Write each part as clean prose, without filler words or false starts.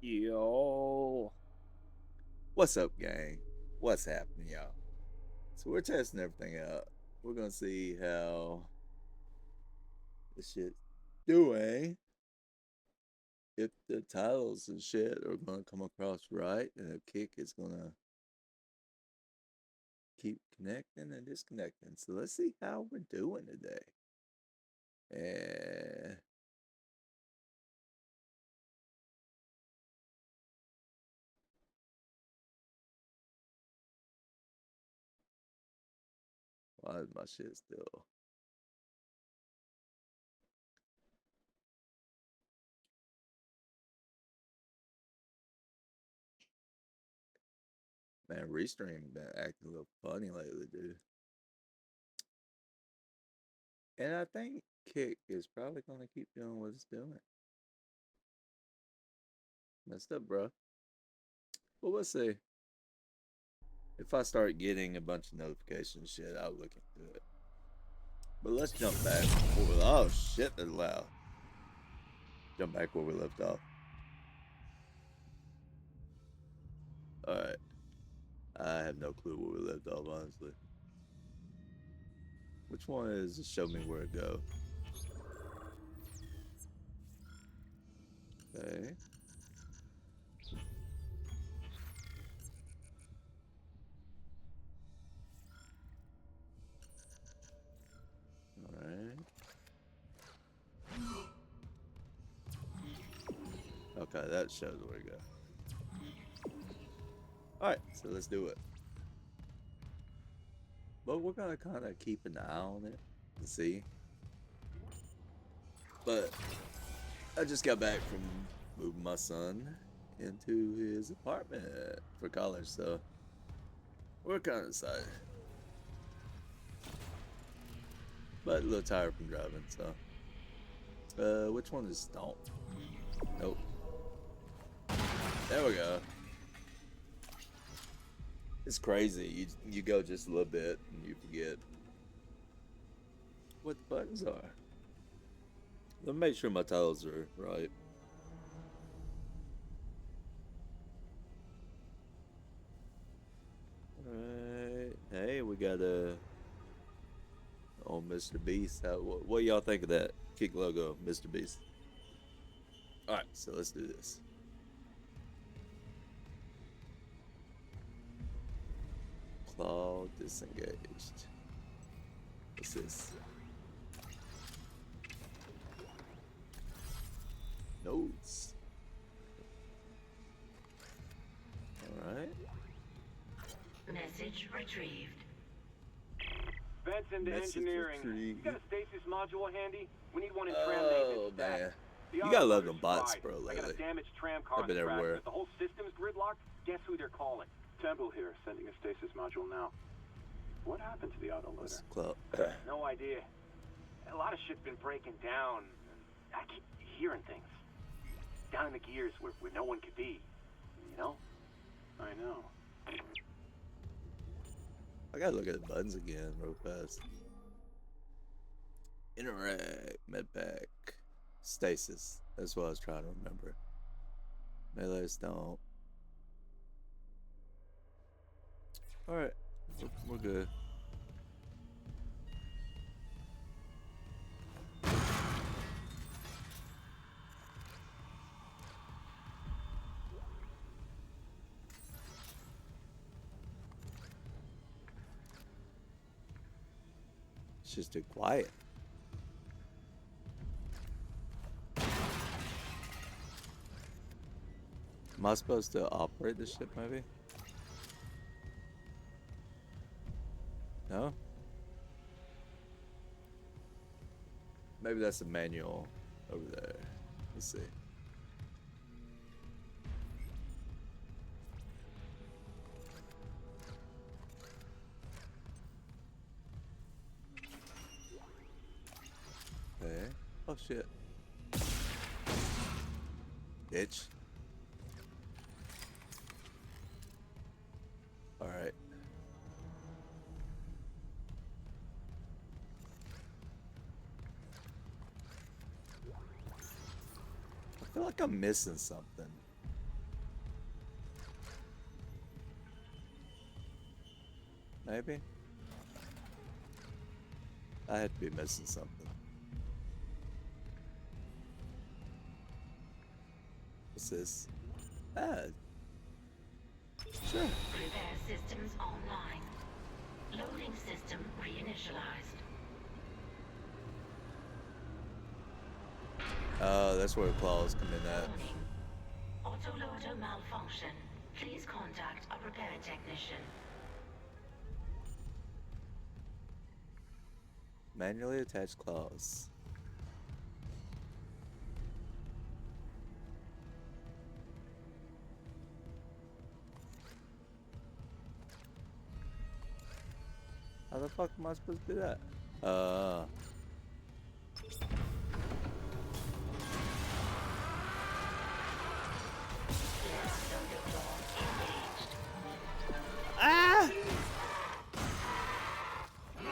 Yo, what's up, gang? What's happening, y'all? So we're testing everything out. We're gonna see how this shit's doing. If the titles and shit are gonna come across right, and the kick is gonna keep connecting and disconnecting. So let's see how we're doing today. And why is my shit still? Man, Restream been acting a little funny lately, dude. And I think Kick is probably gonna keep doing what it's doing. Messed up, bro. But we'll see. If I start getting a bunch of notifications, shit, I'll look into it. But let's jump back. Oh shit, that's loud. Jump back where we left off. All right. I have no clue where we left off, honestly. Which one is to show me where to go? Okay. All right. Okay, that shows where to go. All right, so let's do it. But we're gonna kind of keep an eye on it to see. But I just got back from moving my son into his apartment for college, so we're kind of excited. But a little tired from driving, so. Which one is Stomp? Nope. There we go. It's crazy. You go just a little bit and you forget what the buttons are. Let me make sure my titles are right. Alright. Hey, we got a old Mr. Beast. What y'all think of that kick logo, Mr. Beast? Alright, so let's do this. Claw disengaged. What's this? Notes. Alright. Message retrieved. Vents into Message engineering. retrieved. You got a stasis module handy? We need one in tram Oh, maintenance. man. The You gotta love autoloader's them bots, fried. bro, I got lately. a damaged tram car They've been in the everywhere. If the whole system's gridlocked, guess who they're calling? Temple here, sending a stasis module now. What happened to the autoloader? No idea. A lot of shit's been breaking down. I keep hearing things. Down in the gears where no one could be. You know? I know. I gotta look at the buttons again real fast. Interact, medpack, stasis. That's what I was trying to remember. Melee stomp. Alright, we're good. It's just too quiet. Am I supposed to operate this ship, maybe? No? Maybe that's the manual over there. Let's see. Okay. Oh shit. Bitch. Alright. I feel like I'm missing something. Maybe? I had to be missing something. What's this? Ah. Sure. Repair systems online. Loading system reinitialized. Oh, that's where the claws come in at. Warning. Autoloader malfunction. Please contact a repair technician. Manually attach claws. How the fuck am I supposed to do that? Ah!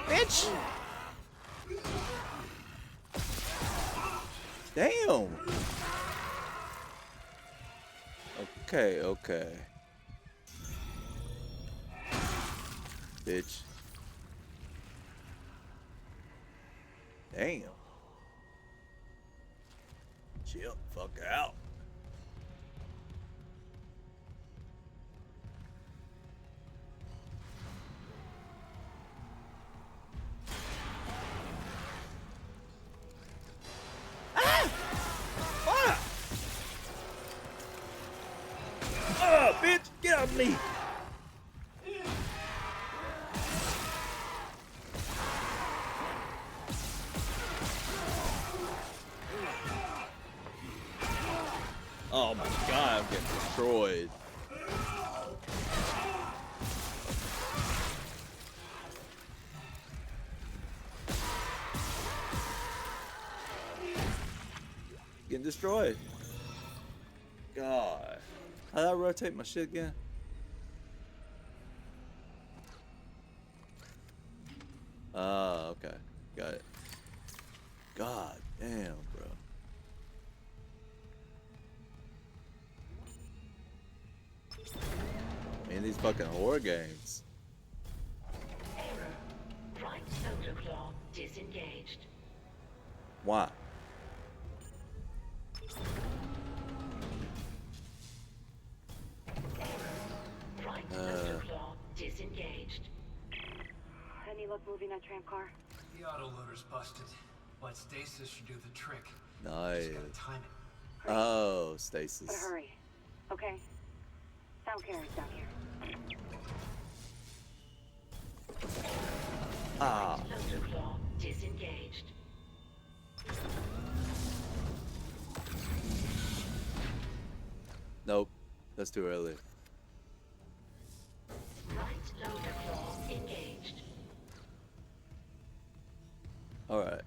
Bitch! Damn! Okay, okay. Bitch. Damn. Chill the fuck out. Ah! Fuck! Oh, bitch! Get off me! Oh my god, I'm getting destroyed. Getting destroyed. God. How do I rotate my shit again? Okay. Got it. God damn, bro. Man, these fucking horror games. Error. Right loader claw disengaged. Why? Right loader claw disengaged. Any luck moving that tram car? The autoloader's busted, but stasis should do the trick. Nice. Just gotta time it. Oh, But stasis. hurry, okay? Sound carrier's down here. Ah. Loader claw disengaged. Nope. That's too early. Right loader claw engaged. Alright.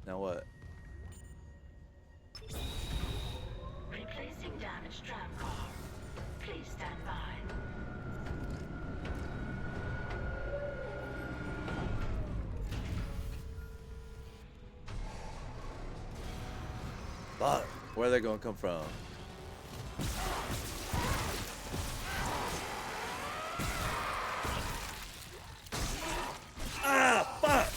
Now what? Replacing damaged tram car. Please stand by. Fuck. Where are they gonna come from? Ah, fuck!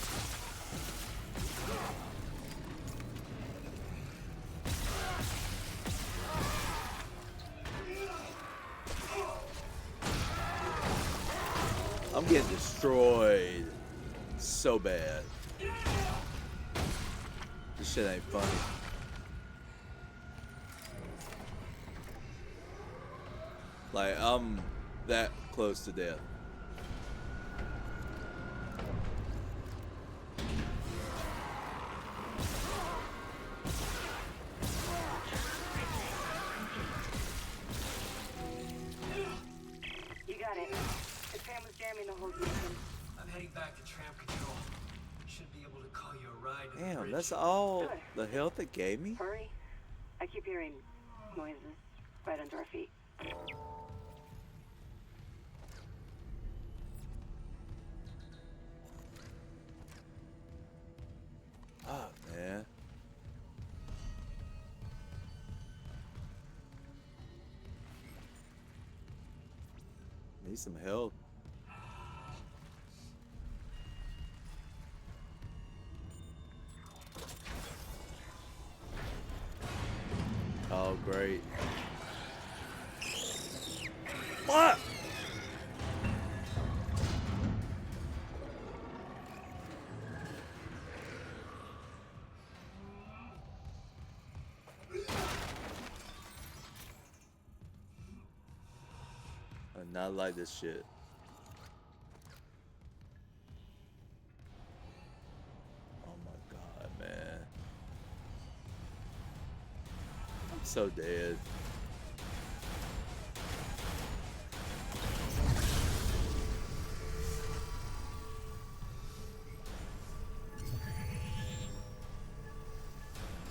I'm getting destroyed so bad. This shit ain't funny. Like, I'm that close to death. You got it. The tram was jamming the whole system. I'm heading back to tram control. Should be able to call you a ride to the Damn, bridge. that's all the health it gave me? Hurry. I keep hearing noises right under our feet. Fuck, man. Need some help. Oh, great. What? I not like this shit. Oh my god, man. I'm so dead.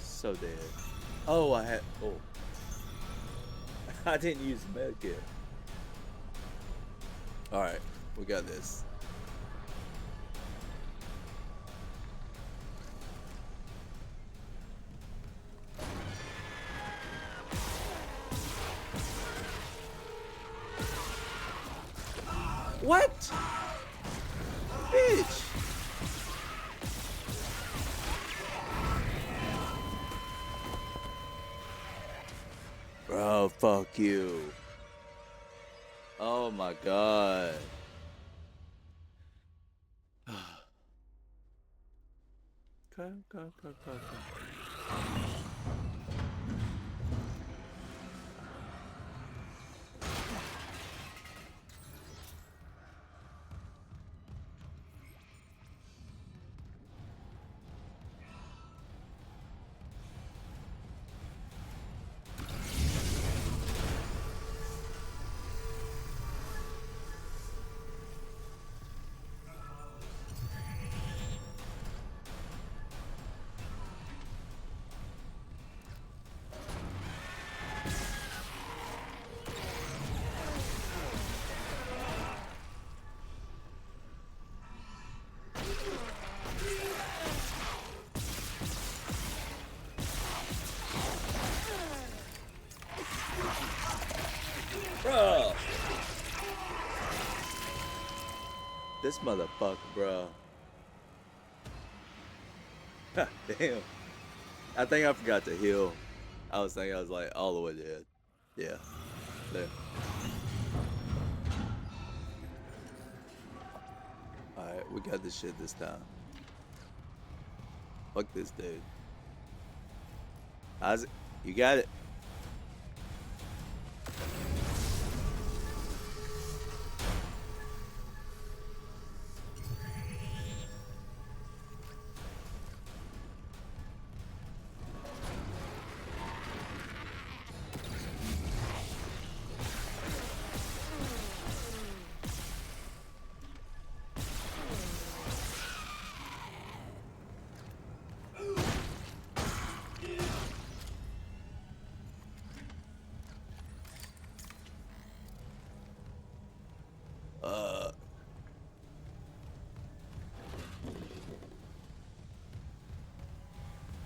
So dead. Oh, I had. Oh. I didn't use the med kit. Alright, we got this. What? Bitch! Bro, fuck you. Oh my god. Okay. Bro. This motherfucker, bro. Damn. I think I forgot to heal. I was like all the way dead. Yeah. There. Alright, we got this shit this time. Fuck this dude. How's it? You got it.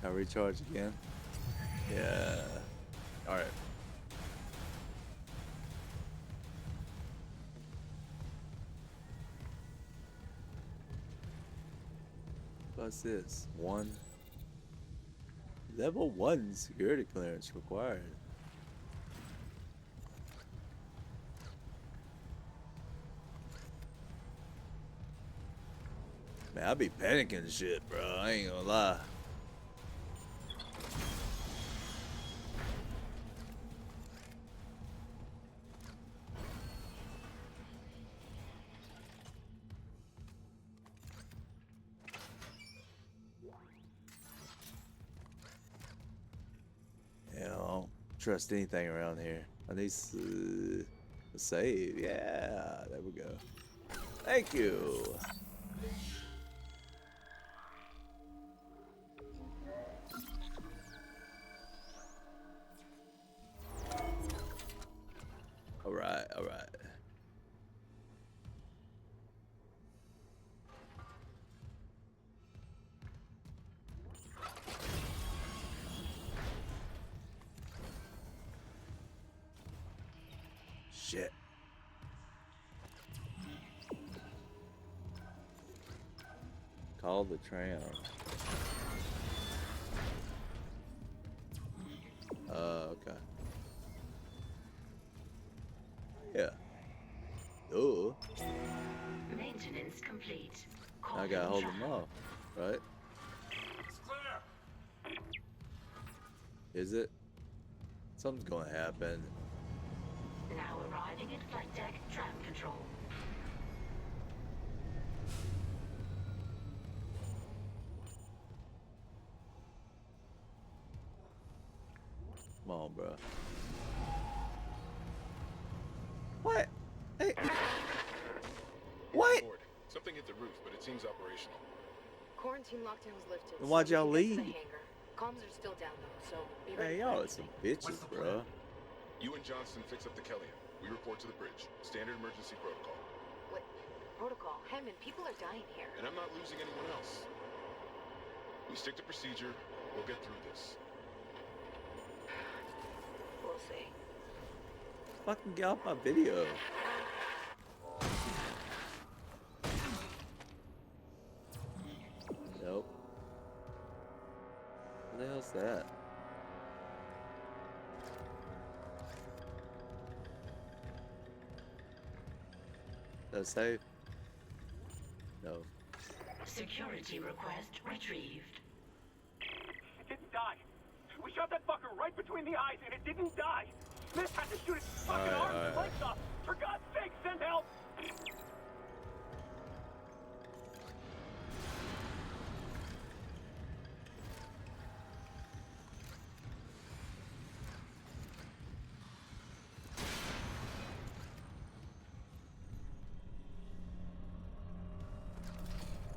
Can I recharge again? Yeah. Alright. What's this? Level 1 security clearance required. Man, I be panicking shit, bro. I ain't gonna lie. Yeah, I don't trust anything around here. I need to save. Yeah, there we go. Thank you. Alright. Shit. Call the tram. Okay. Yeah. Ooh. Maintenance complete. I gotta hold Calling them off, right? It's clear. Is it? Something's gonna happen. Now arriving at flight deck tram control. Come on, bro. What? Hey. What? Something hit the roof, but it seems operational. Quarantine lockdown was lifted. Then why'd y'all we can get to the leave? hangar. Comms are still down though, so be ready. Hey, y'all are some bitches, bro. You and Johnston fix up the Kellyan. We report to the bridge. Standard emergency protocol. What protocol? Hammond, people are dying here. And I'm not losing anyone else. We stick to procedure. We'll get through this. We'll see. Fucking get off my video. Nope. What the hell's that? That safe? No. Security request retrieved. It didn't die. We shot that fucker right between the eyes, and it didn't die. Smith had to shoot its fucking arms and legs off. For God's sake, send help!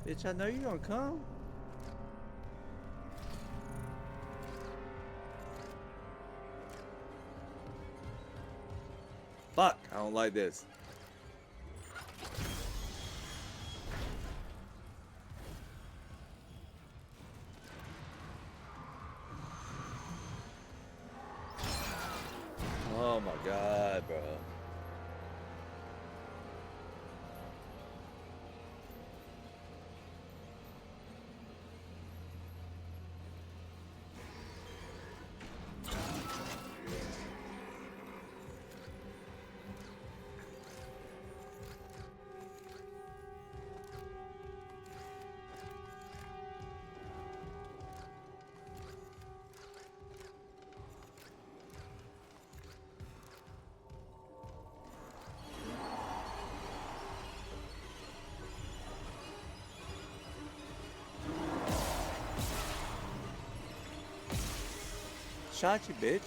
Bitch, I know you're gonna come. Fuck, I don't like this. Oh my god, bro. Shot you, bitch.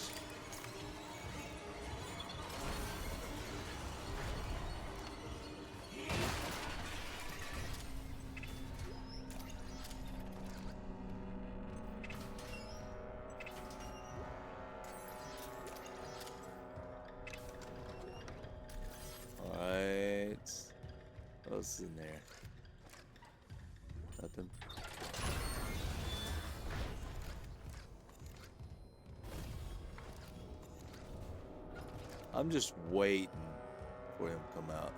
Alright. What else is in there? Nothing. I'm just waiting for him to come out.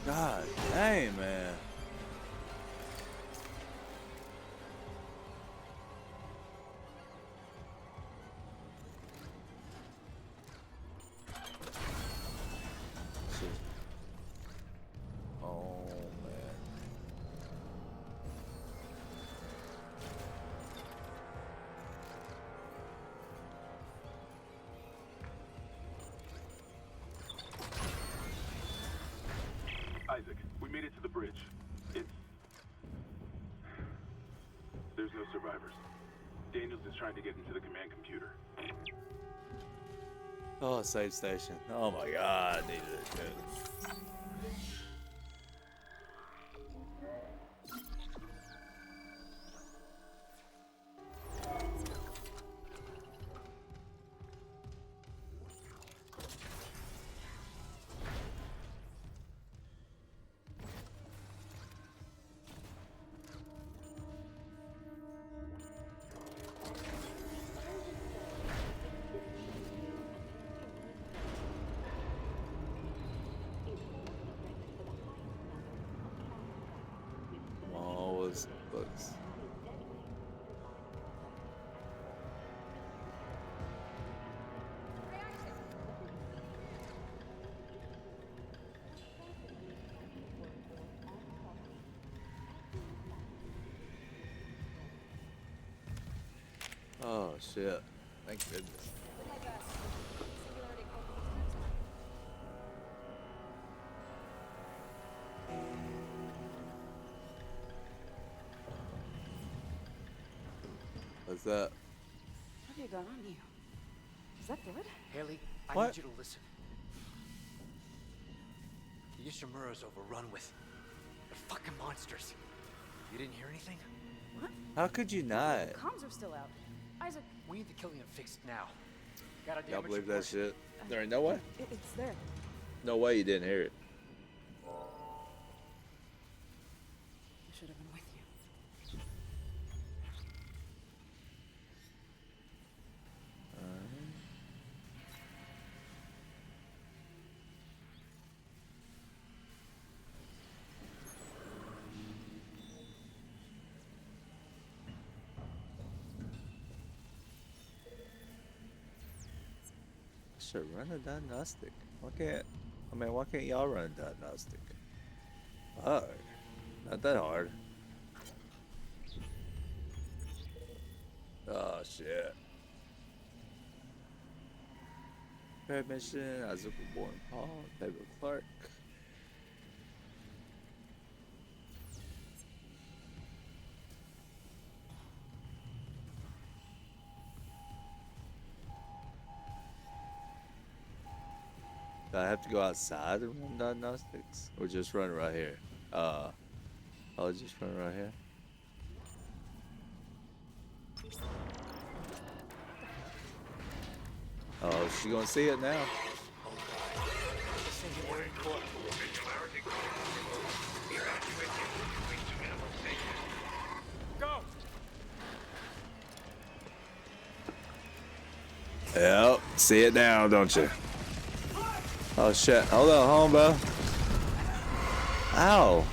God dang, man. Oh, man. Isaac, we made it to the bridge. There's no survivors. Daniels is trying to get into the command computer. Oh, save station. Oh my god, I needed it too. this. Oh shit. Thank goodness. What's that? What have you got on you? Is that good? Haley, I What? need you to listen. The Ishimura's overrun with fucking monsters. You didn't hear anything? What? How could you not? Comms are still out. Isaac, We need the Killian fixed now. Got a Y'all damage believe that report. shit? There ain't no way. it's there. No way you didn't hear it. I should have been with you. Should run a diagnostic. Why can't y'all run a diagnostic? Hard. Not that hard. Oh shit. Fair mission, Isaac was born Paul, David Clark. Do I have to go outside and run diagnostics? Or just run right here? I'll just run right here. Oh, she gonna see it now. Go! Yep, see it now, don't you? Oh shit, hold on, bro. Ow.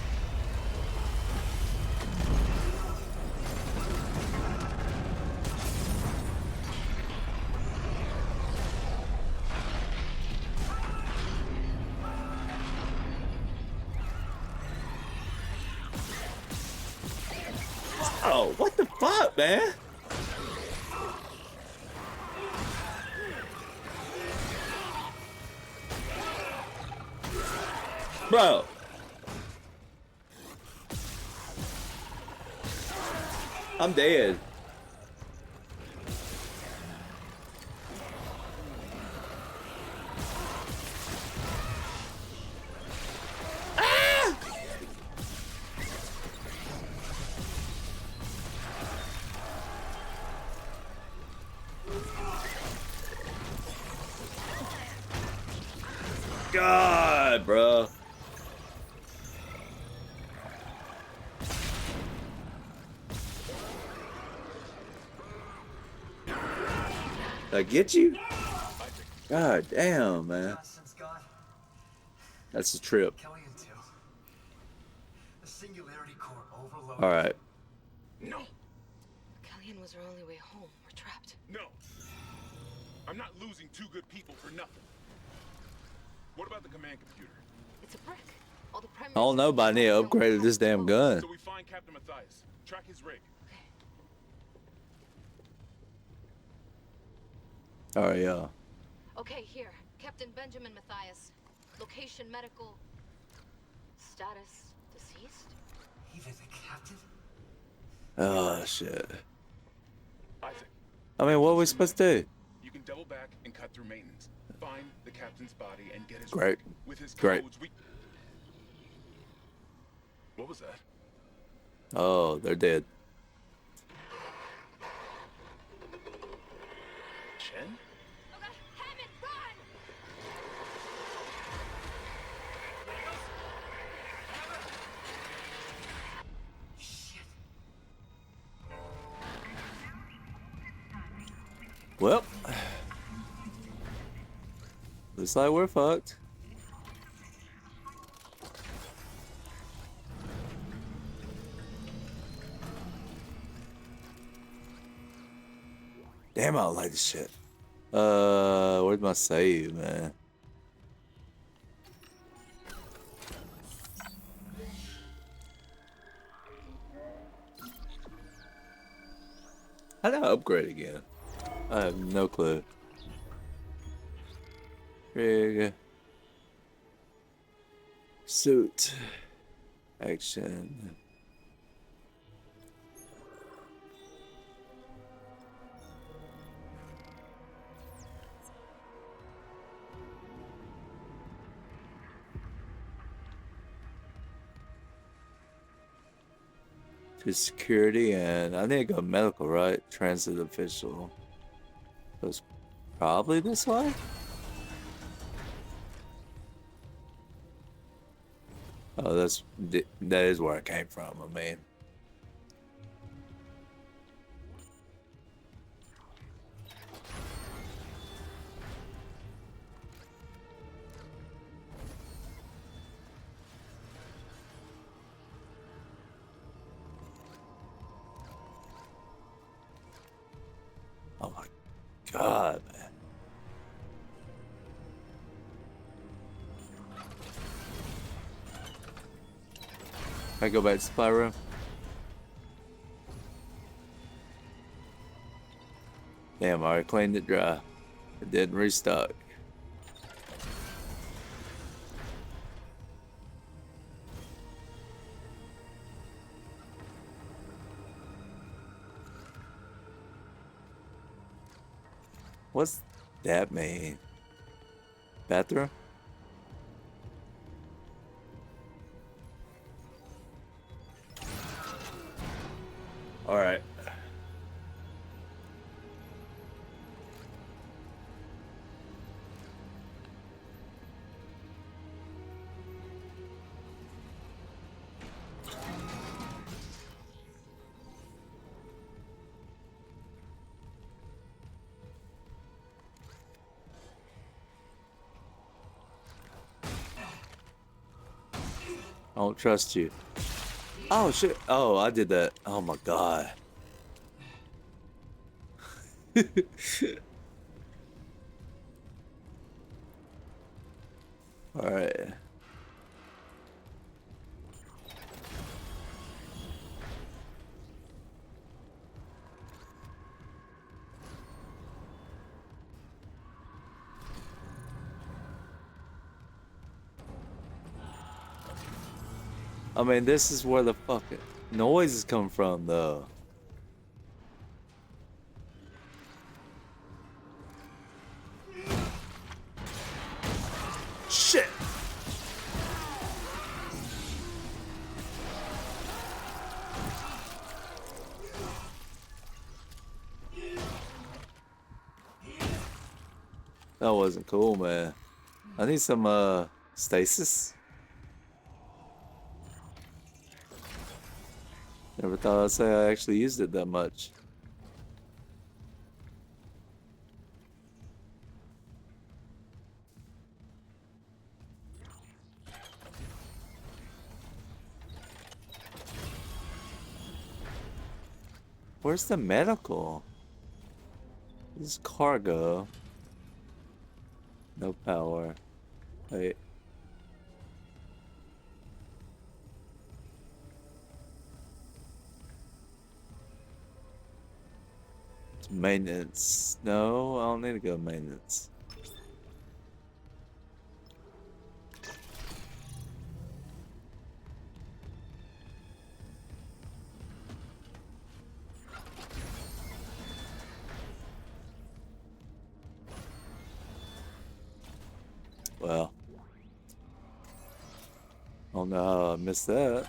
Oh, what the fuck, man? Bro. I'm dead. God, bro. Did I get you? God damn, man. Johnson's gone. That's a trip. Killian too. The singularity core overloaded. All right. No, Killian was our only way home. We're trapped. no. I'm not losing two good people for nothing. What about the command computer? It's a brick. All the primary I don't know, but I need to upgrade this damn gun. So we find Captain Matthias, track his rig. All right, yeah. Okay, here. Captain Benjamin Matthias. Location medical. Status deceased? Even the captain? Oh shit. Isaac, I mean, what are we supposed to do? you can double back and cut through maintenance. Find the captain's body and get his Great. rig. With his Great. codes, we... What was that? Oh, they're dead. Chen? Okay, Hammond, run! Well, looks like we're fucked. Damn, I don't like this shit. Where's my save, man? How do I upgrade again? I have no clue. Rig. Suit. Action. To security, and I need to go medical, right? Transit official. Goes probably this way? Oh, that is where I came from, I mean. Oh my god, man. I go back to supply room. Damn, I already cleaned it dry. It didn't restock. What's that mean? Bathroom? Alright. I don't trust you. Oh shit. Oh, I did that. Oh my god. Alright. I mean, this is where the fucking noises come from, though. Shit! That wasn't cool, man. I need some, stasis. Never thought I'd say I actually used it that much. Where's the medical? This is cargo. No power. Wait. It's maintenance. No, I don't need to go maintenance. Well, I don't know how I missed that.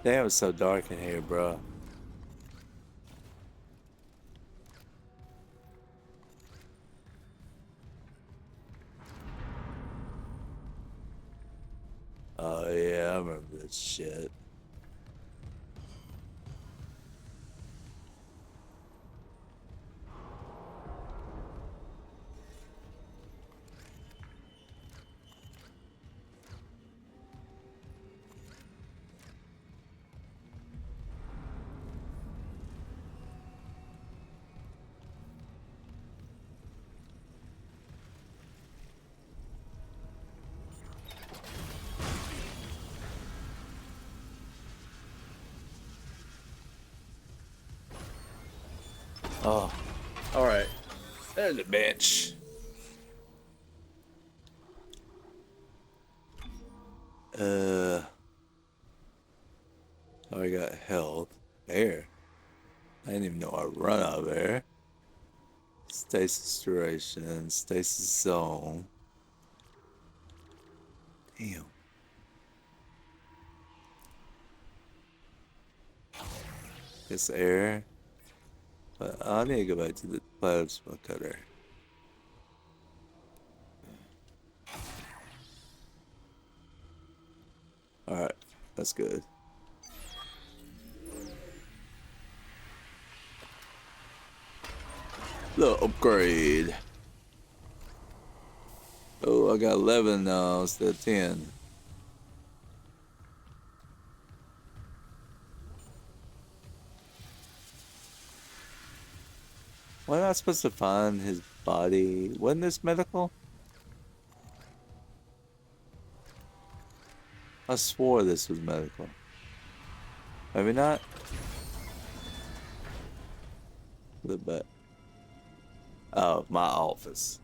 Damn, it's so dark in here, bro. Oh yeah, I remember this shit. Oh, all right. There's a bench. Oh, I got health. There. I didn't even know I run out of there. Stasis duration, stasis zone. Damn. This air. But I need to go back to the plasma cutter. Alright, that's good. The upgrade. Oh, I got 11 now instead of 10. Why am I supposed to find his body? Wasn't this medical? I swore this was medical. Maybe not? Look back. Oh, my office.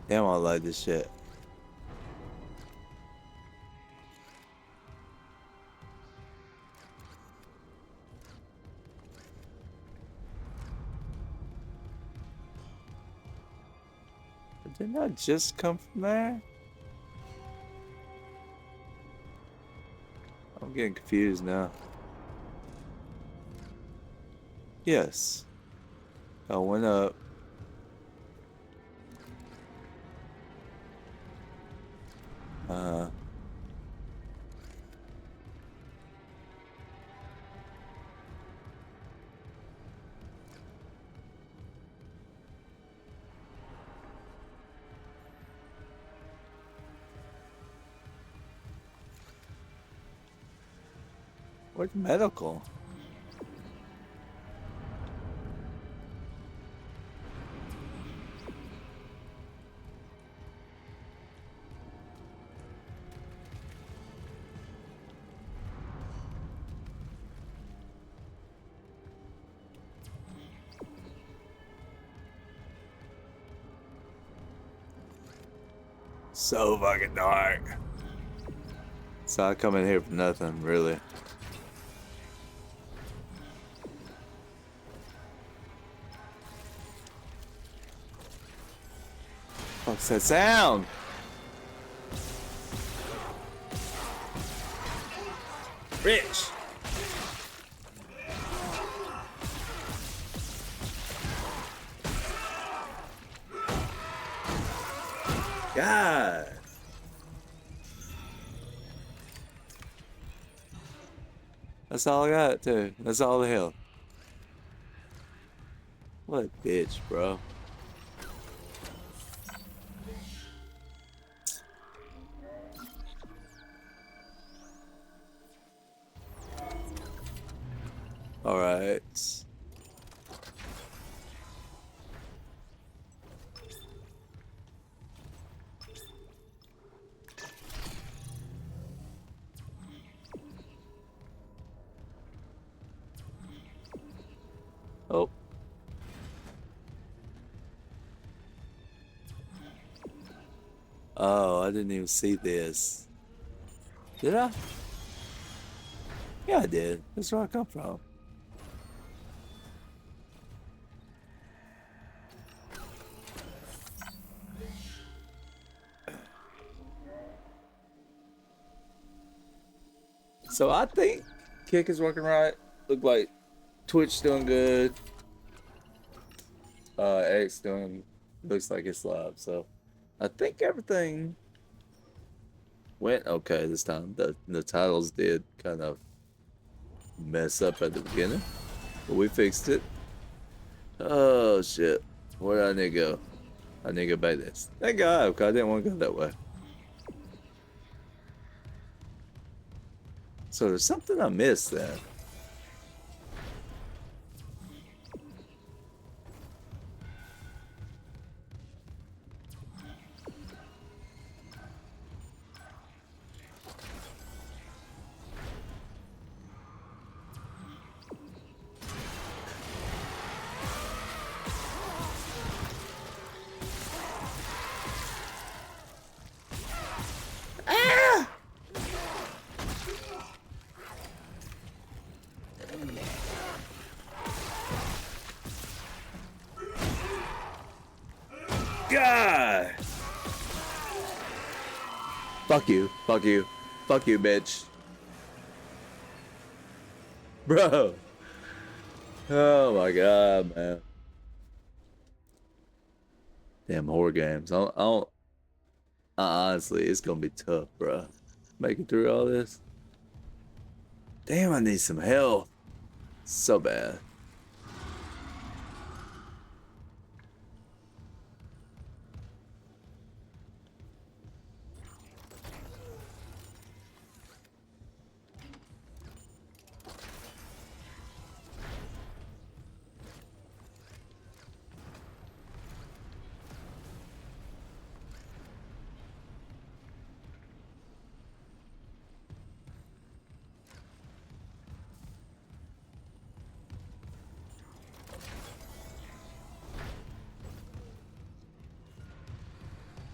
Damn, I like this shit. Didn't I just come from there? I'm getting confused now. Yes. I went up. Uh. Where's medical? So fucking dark. So I come in here for nothing, really. What's that sound? Rich. God. That's all I got, too. That's all the hell. What a bitch, bro. Alright. Oh. Oh, I didn't even see this. Did I? Yeah, I did. That's where I come from. So I think Kick is working right. Look like Twitch doing good. X doing looks like it's live. So I think everything went okay this time. The titles did kind of mess up at the beginning, but we fixed it. Oh shit. Where do I need to go? I need to go back this. Thank God, because I didn't want to go that way. So there's something I missed then. God! Fuck you. Fuck you. Fuck you, bitch. Bro. Oh my God, man. Damn horror games. I don't honestly, it's gonna be tough, bro. Making through all this. Damn, I need some health. So bad.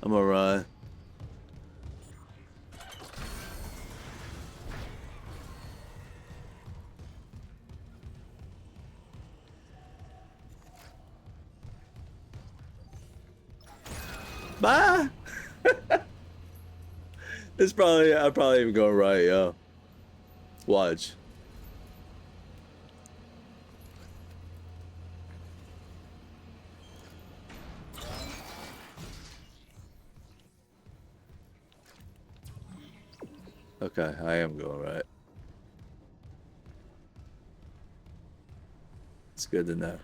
I'm gonna run. Bye. I'm probably even going right, yo. Watch. Okay, I am going right. It's good to know.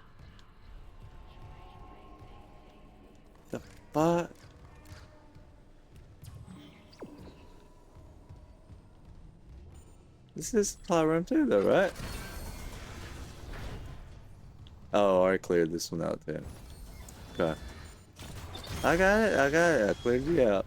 The fuck? This is supply room too, though, right? Oh, I cleared this one out too. Okay. I got it. I got it. I cleared you out.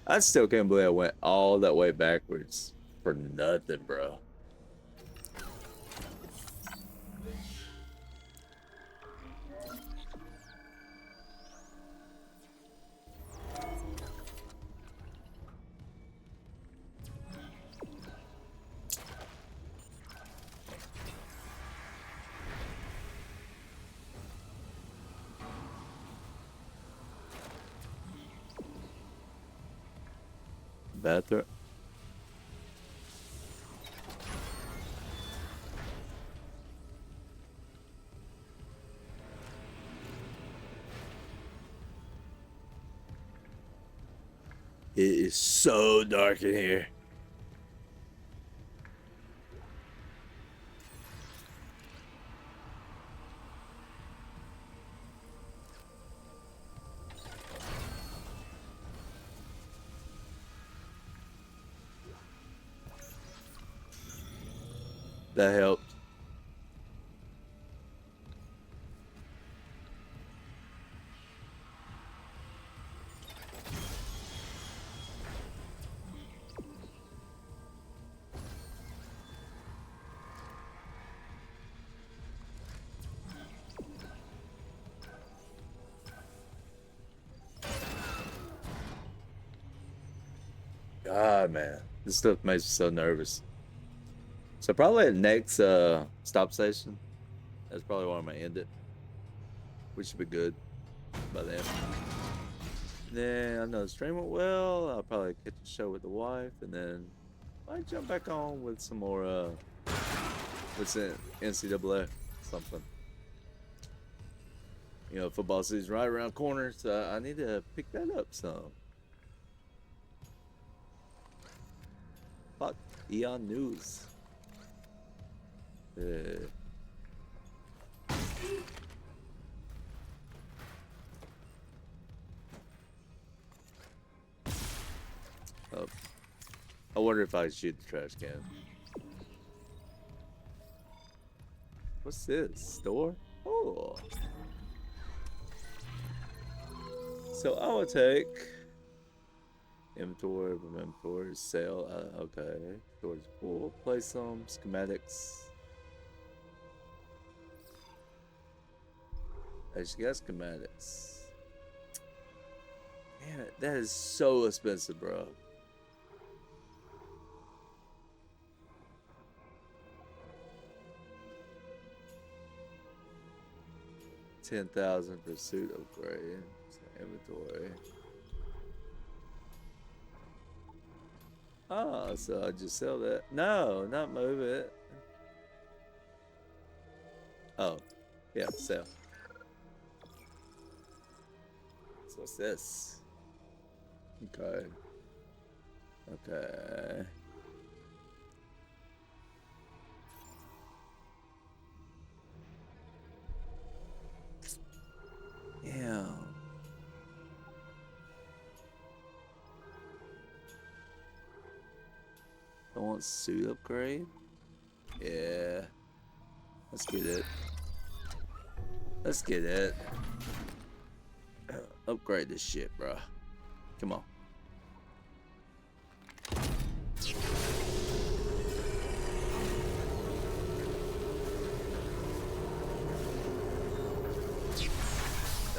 I still can't believe I went all that way backwards for nothing, bro. Bathroom. It is so dark in here. That helped. God, man, this stuff makes me so nervous. So probably at next stop station. That's probably where I'm gonna end it. We should be good by then. Then I know the stream went well. I'll probably catch a show with the wife, and then I might jump back on with some more what's in NCAA something. You know, football season right around the corner, so I need to pick that up some. Fuck Eon News. Oh. I wonder if I shoot the trash can. What's this? Store? Oh. So I will take inventory, sale. Okay. Storage pool. Place some schematics. I just got schematics. Damn it, that is so expensive, bro. $10,000 for suit upgrade. Inventory. Oh, so I just sell that. No, not move it. Oh, yeah, sell. So what's this? Okay. Okay. Yeah. I want suit upgrade. Yeah. Let's get it. Let's get it. Upgrade this shit, bro. Come on.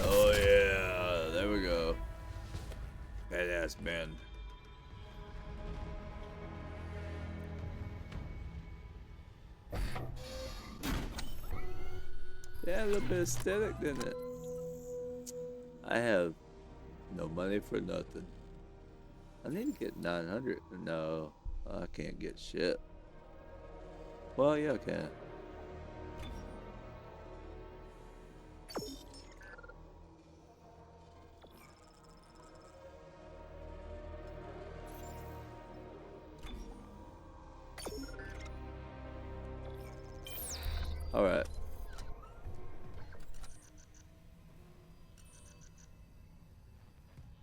Oh yeah, there we go. Badass man. Yeah, a little bit aesthetic, didn't it? I have no money for nothing. I need to get 900. No, I can't get shit. Well, yeah, I can. All right.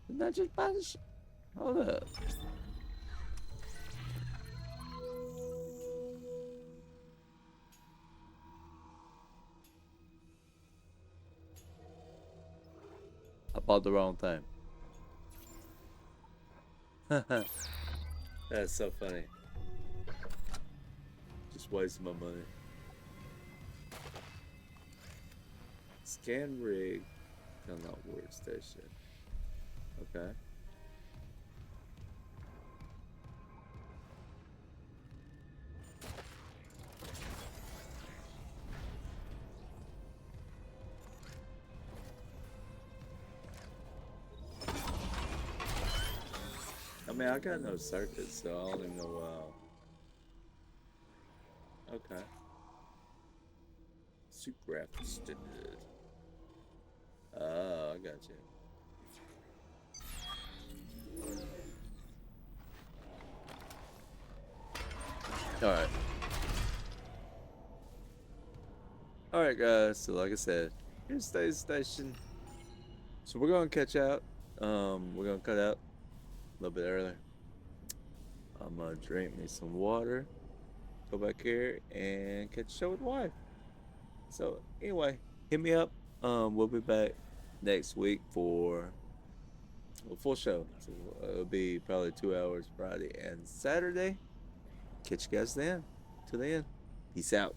Didn't I just buy this? Hold up. I bought the wrong thing. That's so funny. Just wasting my money. Scan rig. Unlock workstation. Okay. I mean, I got no circuits, so I don't even know. Okay. Suit graphics standard. Oh, I got you. Alright. Alright, guys. So, like I said, here's the station. So, we're going to catch out. We're going to cut out a little bit earlier. I'm going to drink me some water. Go back here and catch a show with the wife. So, anyway, hit me up. We'll be back next week for a full show. So it'll be probably 2 hours Friday and Saturday. Catch you guys then. Till then, peace out.